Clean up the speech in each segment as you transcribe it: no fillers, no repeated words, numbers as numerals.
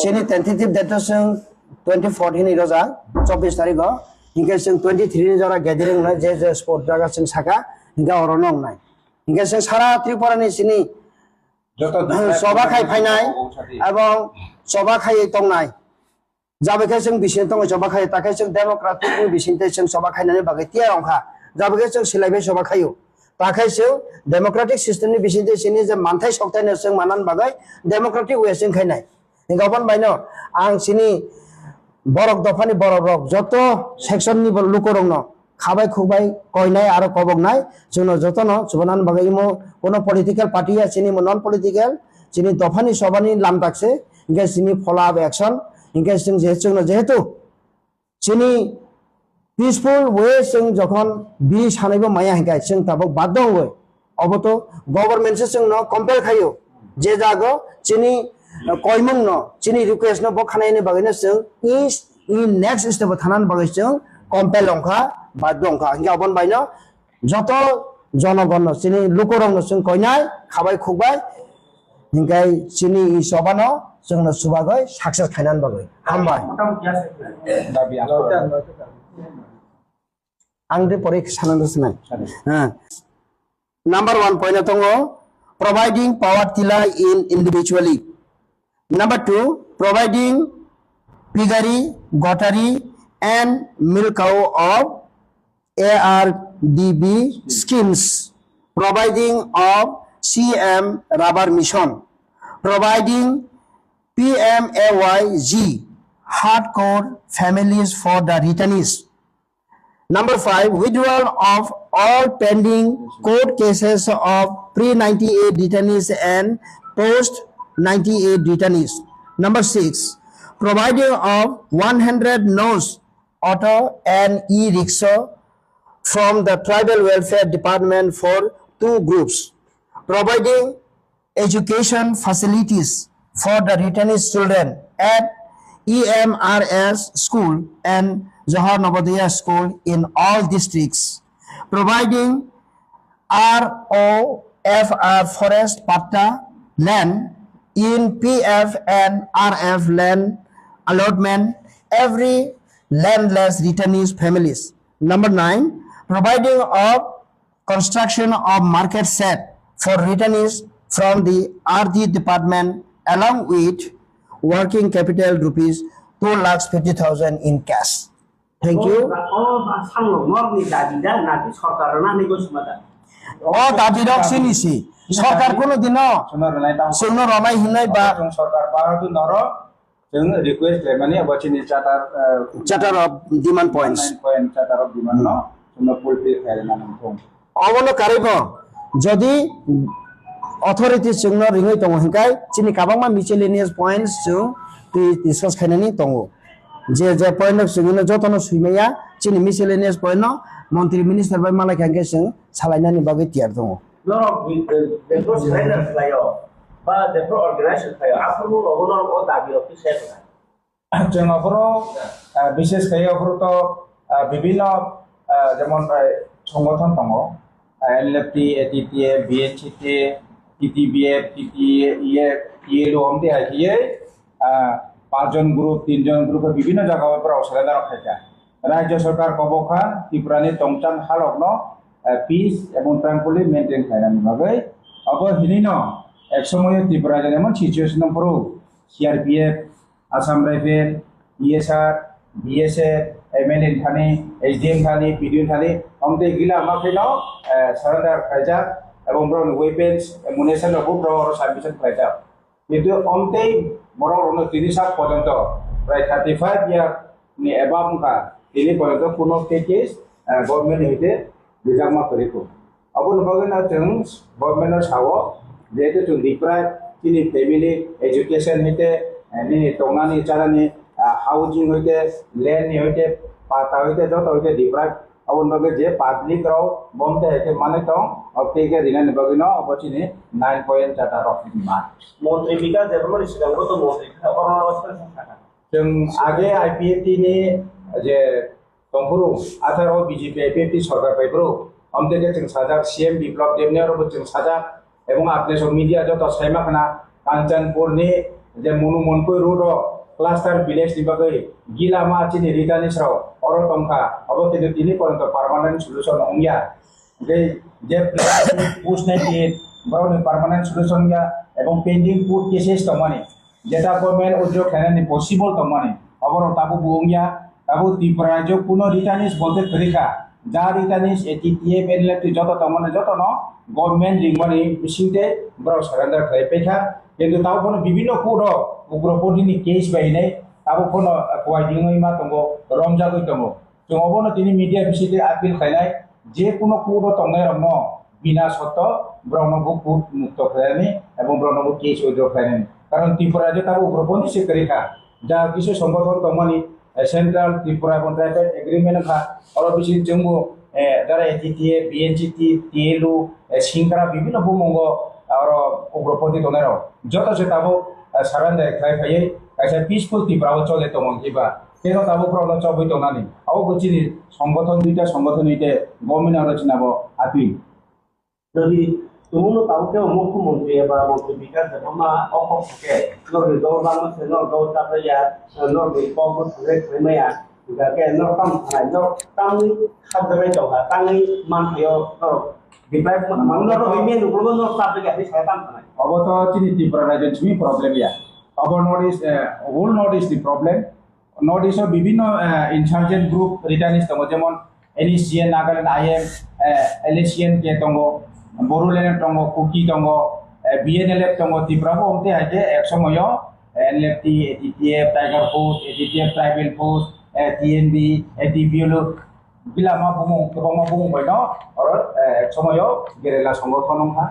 sini tentative date sing 2014 iroja 24 tarik hingga sing 23 ni jora gathering na je sport jaga sing saka hingga oronong nai hingga sing sara Tripura ni sini soba khai phainai এবং soba khai tongnai jabekai sing bisin tong soba khai takai sing democratic ni bisin te sing soba khainani bagai tia ongkha jabekai sing silaibai soba khayo takai sing democratic system ni bisin te sini je manthai soktai ne sing manan bagai democratic way sing khainai hinggapan baino ang sini borok dofani borok rok joto section ni lukorong no খাবাই খুবাই কইনাই আর কবক নাই জন্য যতন সুবনান বাগে imo কোন political party আছে চিনি non political চিনি দফানি সবানি লাম থাকছে ইনকে চিনি ফলো আপ অ্যাকশন ইনকে সিং যেহেতু চিনি পিসফুল ওয়ে সিং যখন বি সানাইব মায়া হিংকাই সিং তাবক বাধ্য হই অবত গভর্নমেন্ট সিং ন কম্পেল খাইও যে জাগো চিনি কইমং ন চিনি রিকোয়েস্ট ন বখানাইনি বাগেনে সিং ইস ই নেক্সট স্টেপ থানান বাগে সিং কম্পেল অংখা বাধ্য অংখা হিংকা অবন বাইনো যত জনগণ চিনি লুকরং সিং কইনাই খাবাই খুবাই হিংকাই চিনি ই সবানো जोंनो सुबागै साक्सेस खायनान बागै हामबाय आं दे परे साननोसनाय नंबर 1 पॉइंट दङो providing power tiller in individually number 2 providing piggery gottery and milk cow of ARDB schemes providing of CM rubber mission providing PMAYG hardcore families for the returnees. Number 5 withdrawal of all pending court cases of pre-98 returnees and post-98 returnees. Number 6 providing of 100 nose auto and e-rickshaw from the tribal welfare department for 2 groups. Providing education facilities for the returnees children at EMRS school and Johar Navodaya school in all districts. Providing ROFR forest patta land in PF and RF land allotment every landless returnees families. Number 9 providing of construction of market set for returnees from the RD department along with working capital rupees 2,50,000 in cash. Thank you. Oh, tapi dok sini sih. Sarkar kono dino. Suno ramai hinai ba. Sarkar baru tu noro. Jeng request lemani abacini Charter of demand points. 9 point charter of demand no. Suno fulfill kaya nanam. Awalo karibo. Jadi authority sungno ringai tongo hingkai chini kabangma miscellaneous points sung discuss khainani tongo je point of sungno jotono suimeya chini miscellaneous point no মন্ত্রী minister বাই মালাই খাঙ্গে sung salainani bagai tiar tongo lot of the first trainers layo ba the pro organization layo afro logonor ko dabi office jeng afro বিশেষ kai afro to বিভিন্ন যেমন সংগঠন tongo LFT ATTA BHT TTBF TTE ELO हमते है ये 5 जन group 3 जन group विभिन्न जगह पर अवसर रखा राज्य सरकार कबखा त्रिपुरानि तंगचान हालकनो पीस एवं ट्रांकुलि मेंटेन खायनानि बागै अब हिनिनो एक समय त्रिपुरा जेनेमन सिचुएशन नम्बरो CRPF Assam rifle ESR BSF MNN थाने SDM थाने PDN थाने हमते गिला माखिनो सरेंडर खायजा এবং ব্রন ওয়েপেন্স অ্যামুনিশন ও ব্রন সার্ভিসেস প্রাইটা কিন্তু অন্তেই বড় রণ 30 পর্যন্ত প্রায় 35 ইয়ার নি এবাম কা তিনি পর্যন্ত কোনো কেস গভর্নমেন্ট হইতে রিজার্ভ করিকো অবন বগনা চং গভর্নমেন্টর সাও যেহেতু চুন্দি প্রায় তিনি ফ্যামিলি এডুকেশন হইতে নি টংনানি চারানি হাউজিং হইতে ল্যান্ড হইতে পাতা হইতে যত হইতে ডিপ্রাইভ अब उनके जे पब्लिक रो बोमते है के माने तो अब ते के दिना बगिनो अबचिने 9 पॉइंट चाटा रखि मा मंत्री विकास डेभलपमेंट सिगांगो तो मंत्री अरुणाचल संस्था जों आगे आईपीएफटी नि जे तंफुरु आथारो बीजेपी आईपीएफटी सरकार पाइब्रो हमते के जों साजा सीएम विप्लव देवने और जों साजा एवं आपने सब मीडिया जो तो सैमा खना कांचनपुर नि যে মনুমনকৈ রোড ক্লাস্টার ভিলেজ নিবাগৈ গিলামা চিনি রিটানিসরাও অর টংকা অব কিন্তু তিনি পর্যন্ত পার্মানেন্ট সলিউশন অংয়া যে পোস্ট 98 বড় পার্মানেন্ট সলিউশন গিয়া এবং পেন্ডিং কোর্ট কেসেস তমানি যেটা গভর্নমেন্ট উদ্যোগ খানানি পসিবল তমানি অবর তাবু বুংয়া তাবু ত্রিপুরা রাজ্য কোনো রিটানিস বলতে তরিকা যা রিটানিস এটিটিএ পেনলেটি যত তমানে যত ন গভর্নমেন্ট রিংমানি বিসিতে বড় সারেন্ডার খাই পেখা কিন্তু তাও কোনো বিভিন্ন কোড উগ্রপন্থীনি কেস বাইনাই তাবো কোনো কোয়াইদিংই মা দङ রমজাগৈ দङ जों अबनो दिनै मिडिया बिसिते आपिल खायनाय जे কোনো কোড তংনাय रम बिना सत्त ब्रह्मबु कोड मुक्त खायनाय এবং ব্রহ্মবু কেস উইথড্র খায়নাय কারণ ত্রিপুরা যে তাবো উগ্রপন্থী সেক্রেটারি যা কিছু সংগঠন তমানি সেন্ট্রাল ত্রিপুরা কন্ট্রাক্টেড এগ্রিমেন্ট খা অর বিসি जोंबो যারা এটিটিএ বিএনজিটি টিএলউ সিংকরা বিভিন্ন বুমঙ্গ আর উগ্রপন্থী দঙায় যত সে তাবো সারান্দায় খাই খাইয়ে কাইসা পিসফুল ত্রিপুরাও চলে তমঙ্গিবা কেন তাবো প্রবলেম চবই দঙানি আও বচিনি সংগঠন দুইটা সংগঠন হইতে গভর্নমেন্ট আলোচনাবো আপিল যদি তুমি তাকে মুখ্যমন্ত্রী বা মন্ত্রী বিকাশ দেবমা অকক থাকে নরবে দৌড়ানো সে নর দৌড় চাপড়িয়া নরবে কবর থাকে ফেমায়া যাকে নর কাম থানায় নর কামনি খাদ্যবাই দৌড়া কামনি মানথিও নর বিপ্লব মাননর হইমেন উপলব্ধ নর চাপড়িয়া বি সাইতাম থানায় অবত চিনি ত্রিপুরা রাজ্যের তুমি প্রবলেম ইয়া অবর নর্থ ইস্ট হোল north east the problem north ইস্টের বিভিন্ন ইনসার্জেন্ট গ্রুপ রিটার্নিস দङ যেমন এনএসজিএন নাগাল্যান্ড আইএম এলএসিএন কে দङ বড়োল্যান্ড দङ কুকি দङ বিএনএলএফ দङ ত্রিপুরাবো অমতে হাইতে এক সময় NLFT ATTF tiger force ATTF tribal force TNV ATPLO বিলামা বুমুং গোबांमा बुंबाय न और এক সময় গেরিলা সংগঠন অংখা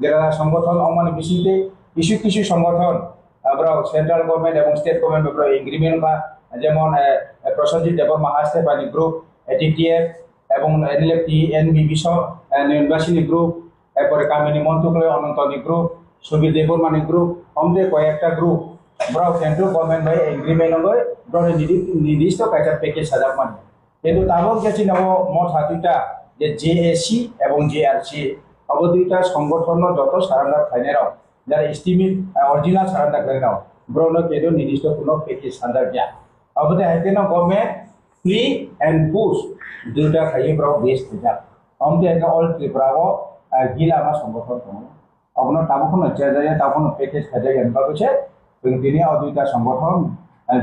গেরিলা সংগঠন অমানে বিসিতে কিছু কিছু সংগঠন আমরা সেন্ট্রাল গভর্নমেন্ট এবং স্টেট গভর্নমেন্ট ব্যাপারে এগ্রিমেন্ট বা যেমন প্রসেনজিৎ দেববর্মা হাসতে পানি গ্রুপ এটিটিএফ এবং এনএলএফটি এনবিবি সহ নির্বাচনী গ্রুপ এরপরে কামিনী মন্ত্রণালয় অনন্তনী গ্রুপ সুবীর দেববর্মানি গ্রুপ অমদে কয়েকটা গ্রুপ আমরা সেন্ট্রাল গভর্নমেন্ট বাই এগ্রিমেন্ট হয়ে ব্রড নির্দিষ্ট কয়েকটা প্যাকেজ সাজাব মানে কিন্তু তাবক গেছি নব মত হাতুইটা যে জেএসি এবং জেআরসি অব দুইটা সংগঠন যত সারান্ডার খাইনার যারা এস্টিমেট অরিজিনাল সারান্ডার খাইনার ব্রড কেদো নির্দিষ্ট কোনো প্যাকেজ সান্ডার গিয়া অবদে হাইতেন গভর্নমেন্ট ফ্রি এন্ড পুশ দুইটা খাইয়ে ব্রড বেস্ট যা অমদে একটা অল ত্রিপুরাও গিলামা সংগঠন দङ অবনো তাবকনো চেজায়া তাবকনো প্যাকেজ খাইজায় এনবাগছে দিনে দুইটা সংগঠন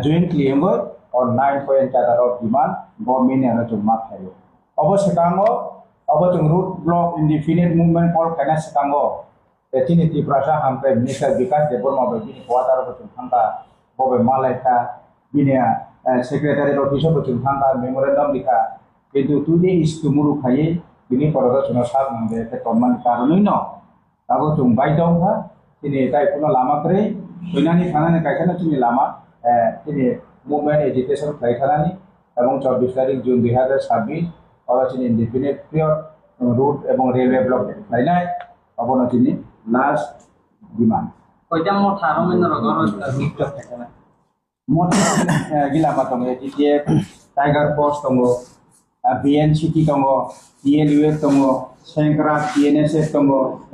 জয়েন্টলি এমো और 9 पॉइंट चार ऑफ डिमांड गवर्नमेंट ने जो मार्क है अब सेकांगो अब जो route block independent movement call करना सेकांगो एथिनि त्रिपुरा हामप्रे मिनिस्टर विकास देबबर्मा बायदि क्वार्टर बचन थांगा बबे मालायका बिने सेक्रेटारी ऑफिस बचन थांगा मेमोरेंडम लिखा किंतु तुदे इस तुमुरु खाये बिनि परदा सुना साब मंगे ते तमान कारणै न ताबो जों बायदोंहा दिनै ताइ कुनो लामा करे बैनानि थानानै कायखाना तिनि लामा तिनि मुभमेंट एजुकेशन खालामनानै এবং 24 তারিখ জুন 2026 অবচিনি ইন্ডিপেন্ডেন্ট পিরিয়ড রুট এবং রেলওয়ে ব্লক লাইনাই অবনতিনি লাস্ট ডিমান্ড কয়টা মোট হারমেন রগর মিক্ট থাকে না মোট গিলামা দङ এটিটিএফ টাইগার ফোর্স দङ বিএনসিটি দङ টিএলইউ দङ সেংক্রা টিএনএসএফ দङ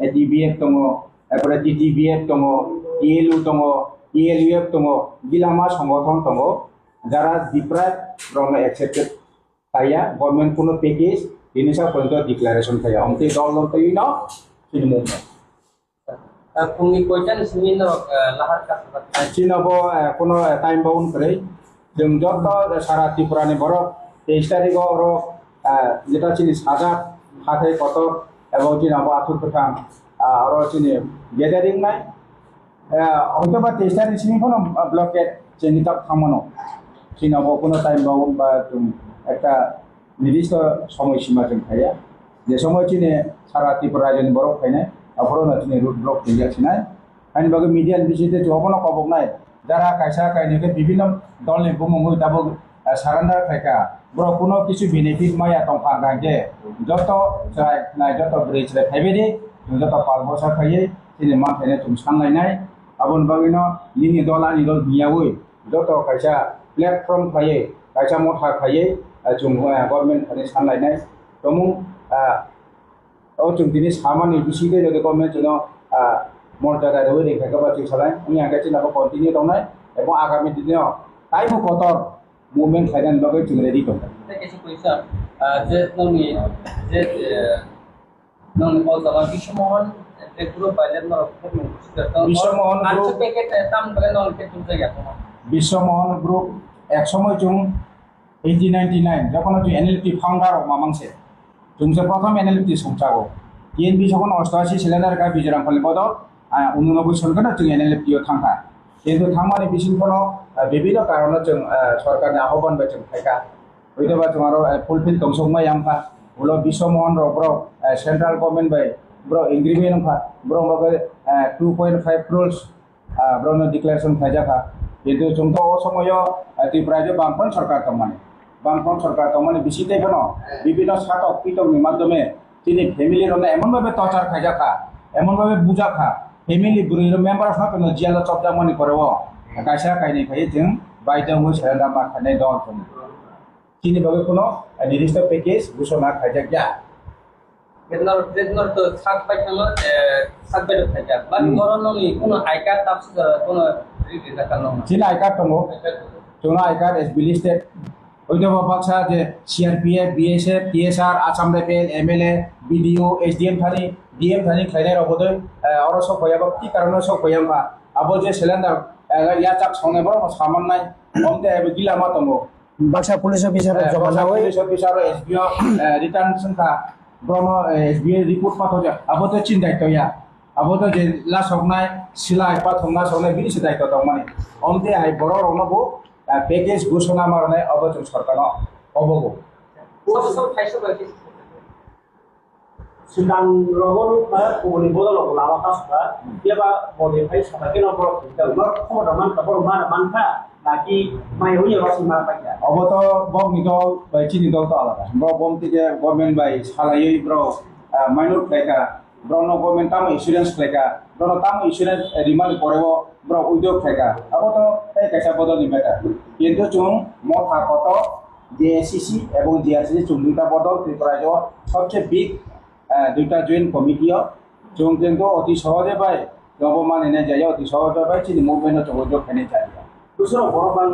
এটিবিএফ দङ এরপরে টিটিবিএফ দङ টিএলইউ দङ টিএলইউএফ দङ গিলামা সংগঠন দङ যারা ডিপ্রাইভ রং एक्सेप्टेड थाया गवर्नमेंट কোনো প্যাকেজ ইনিশা পর্যন্ত ডিক্লারেশন থায়া অমতে দল তৈ ন চিনমু তুমি কয়টা সিমিন লাহার কাছে চিনব কোনো টাইম বাউন্ড করে जों যত সারা ত্রিপুরানি বড় 23 তারিখ আর যেটা চিনি সাজা হাতে কত এবং চিনব আতুর কথা আর চিনি গ্যাদারিং নাই হয়তো বা 23 তারিখ চিনি কোনো ব্লকে চিনিতা থামানো চিনব কোনো টাইম বাউন্ড বা একটা নির্দিষ্ট সময়সীমা जों थाया যে সময় চিনে সারা ত্রিপুরা রাজ্যनि বড় খাইনে অপরণ চিনি রুট ব্লক হইয়াছিনাই আইন বাগে মিডিয়ান বিচিতে জবনো কবকনাই যারা কাইসা কাইনিকে বিভিন্ন দলनि বুমুমু দাবো সারান্ডার খাইকা বড় কোনো কিছু বেনিফিট মায়া তংফা গাঁজে যত যাই নাই যত ব্রিজ রে খাইবেদি যত পালবসা খাইয়ে চিনি मा खाइने जों सानलायनाय আবন বাগিনো লিনি দলানি দল বিয়াवै যত কাইসা प्लेटफर्म खाइए कायसा मथा खाइए जों गवर्नमेंट खाने सानलायनाय दङ जों दिनै सामानि बिसिदे যদি गवर्नमेंट जों মর্যাদা রয়ে রেখে বা ঠিক সালাই উনি আগে চিন্তা কন্টিনিউ দংনাই এবং আগামী দিনেও তাই কতর মুভমেন্ট খাইলেন লগে जों রেডি দংনাই কিছু কুইশন যে নংনি যে নংনি অজাবা বিশ্বমোহন যে গ্রুপ বাইলেন নরক বিশ্বমোহন আর গ্রুপ প্যাকেট তাম বলে নংকে তুম জায়গা তো বিশ্বমোহন গ্রুপ এক সময় जों 1899 যখন जों এনএলপি ফাউন্ডার মামাংসে जों যে প্রথম এনএলপি সংচাগো টিএনপি যখন 88 সিলিন্ডার কা বিজরাম ফলে পদ 89 সরকার जों এনএলপি থাকা কিন্তু থামানি বিশিংফল বিভিন্ন কারণে जों সরকারनि আহ্বান বাই जों থাকা হইতোবা जों আরো ফুলফিল দংসংমা ইয়ামফা হলো বিশ্বমোহন রব্র সেন্ট্রাল গভর্নমেন্ট বাই ব্র এগ্রিমেন্ট ফা ব্র মগে 2.5 crores ব্রনো ডিক্লারেশন ফাইজাখা কিন্তু जों তো সময় ত্রিপুরা যে বামফ্রন্ট সরকার তমানে বিশিতে কেন বিভিন্ন স্নাতক পিটকনি মাধ্যমে তিনি ফ্যামিলির এমনভাবে টর্চার খাইজাখা এমনভাবে বুঝাখা ফ্যামিলি বুড়ির মেম্বার হওয়া কেন জিয়ালা চপদামনি করেও কাইসা কাইনি খাই जों বাইদামু সেরাদা মা খানাই দল তিনি বাগে কোনো নির্দিষ্ট প্যাকেজ ঘোষণা খাইজাক যা যেনর তো সাত পাইছিল সাত বাইরে থাকে বা ধরন নংনি কোনো আই কার্ড তাপস কোনো রিলি দেখা নং তিনি আই কার্ড দङ जोंना आइ कार्ड एस लिस्टेड हयतोबा बाक्सा जे CRPF BSF TSR Assam rifle MLA BDO SDM थानी डीएम थानी खाइनाय रबोदय अर सब फयाबा की कारण सब फयाबा आबो जे सिलेंडर या चाक संने बरो सामाननाय हमते एबे गिला मा दङ बाक्सा पुलिस अफिसार जमा जाबाय पुलिस अफिसार एसबीओ रिटर्न संखा ब्रह्म एसबीओ रिपोर्ट पाथो जा आबो तो चिन दायित्व या आबो तो जे ला सकनाय सिलाय पाथंना सकनाय बिनि दायित्व दं माने हमते आइ बरो रनबो প্যাকেজ ঘোষণা মারনে অবচন সরকার অবগো সব খাইছো বাকি sedang rohon pa kumuni bodo lo lama kasba dia ba modify sabake no pro kita no ko da man ta pro man man ka lagi mai hoye rosi ma pa ya অবত বম নিদল বাই চিনি দল তো আলাদা বম থেকে গভর্নমেন্ট বাই সালাই ব্র মাইনর প্লেকা ব্রন গভর্নমেন্ট তাম ইন্স্যুরেন্স প্লেকা ব্রন তাম ইন্স্যুরেন্স রিমান্ড করেব ব্র উদ্যোগ প্লেকা অবত এই কাইসা বদল নিবেটা কিন্তু जों মথা কত জেএসসিসি এবং জিআরসিসি जों দুইটা বদল ত্রিপুরায় সবচেয়ে বিগ দুইটা জয়েন্ট কমিটিও जों কিন্তু অতি সহজে বাই নবমান এনে যায় অতি সহজে বাই চিনি মুভমেন্ট যোগাযোগ এনে যায় dusro boro bang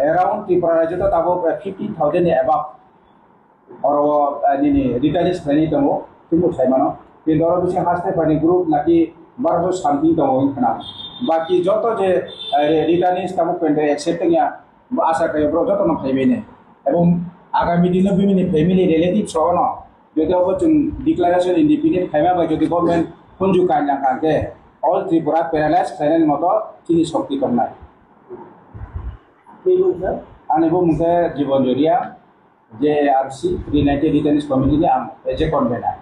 around Tripura রাজ্য তো তাবো 50,000 above और निनी रिटायर्स ट्रेनिंग दङ तिमु थाइमानो बे दरो बिसे हासते पानि ग्रुप नाकि बारबो शान्ति दङ इनखाना बाकी जतो जे रिटायर्स ताबो पेन्डे एक्सेप्टिंग या आशा कयो ब्रो जतो न फाइबेने एवं आगामी दिन बिमिनि फैमिली रिलेटिव सगन जदिबो जों डिक्लारेशन इंडिपेंडेंट खाइमा बाय जदि गभर्नमेंट कुनजु काइना काके ऑल त्रिपुरा पैरालाइज खाइनाय मतो चिनि शक्ति करनाय minggu sir आनि बो मुखे जीवन जरिया JRC United Returns Committee ni am eje convener